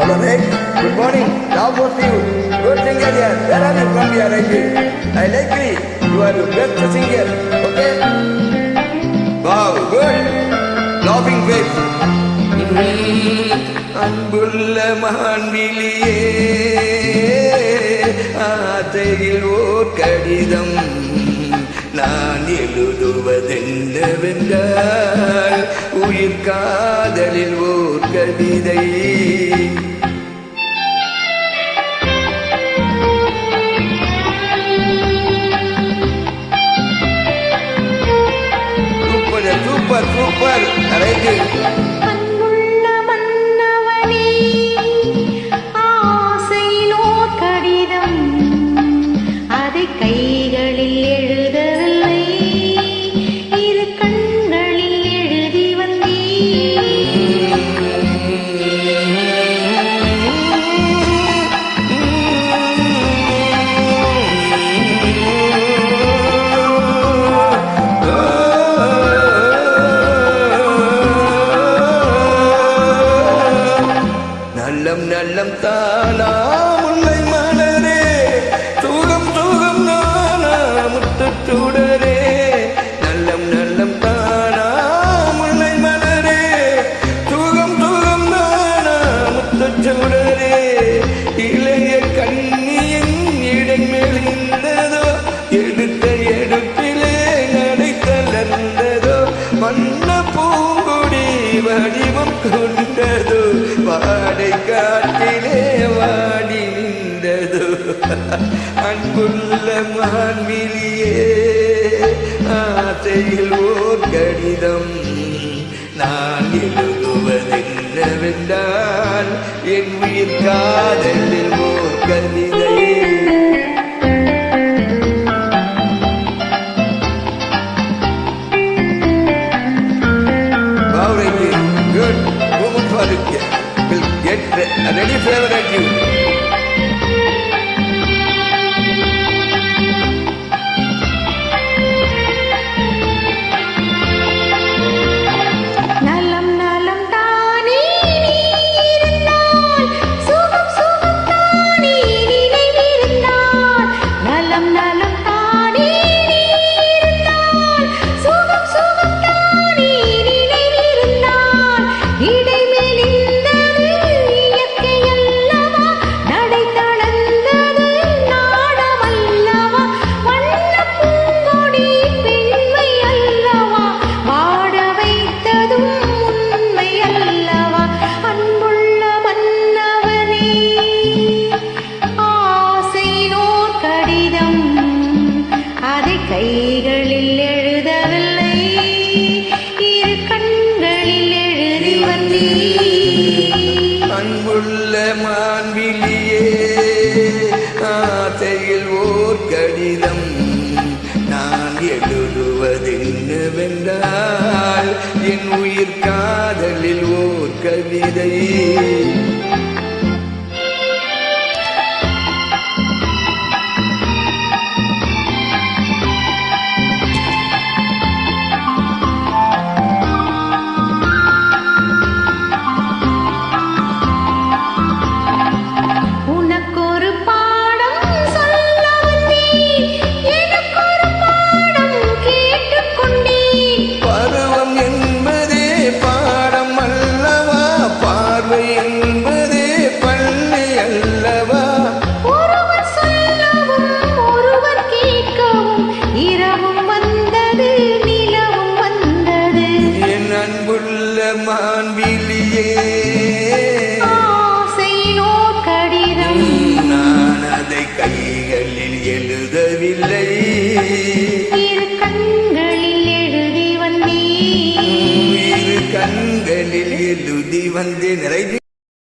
Alright. Good morning. Now for you. Good singer here. Where are you from here? I like it. You are the best singer. Okay. Wow. Good. Laughing face. அன்புள்ள மான்விழியே ஆசையில் ஓர் கடிதம் நான் எழுதுவதென்னவென்றால் உயிர் காதலில் ஓர் கவிதை. Super super super. கைகளில் எழுதவில்லை, இரு கண்களில் எழுதி வந்தேன். நல்லம் நல்லம் தானா முல்லை மலரே தூகம் சுடரே நல்லம் நல்லம் தானா முல்லை மலரே தூகம் தூகம் தானா முத்தச் சுடரே இளைய கண்ணியின் இடை மெலிந்ததோ எடுத்த எடுப்பிலே நடை தளர்ந்ததோ வண்ண பூங்குடி வடிவம் கொண்டதோ வாடை காட்டிலே வாடி நின்றதோ. அன்புள்ள மான்விழியே ஆசையில் ஓர் கடிதம் நான் எழுதுவதென்னவென்றால் என் உயிர் காதலில் ஓர் கவிதை. Good. Woman for it. Will get a ready flavor at you. கைகளில் எழுதவில்லை, இரு கண்களில் எழுதி வந்தேன். அன்புள்ள மான்விழியே ஆசையில் ஓர் கடிதம் நான் எழுதுவதென்னவென்றால் என் உயிர் காதலில் ஓர் கவிதை. மான்விழியே ஆசையினோ கடிதம் நான் அதை கைகளில் எழுதவில்லை, இரு கண்களில் எழுதி வந்தேன். இரு கண்களில் எழுதி வந்தேன்.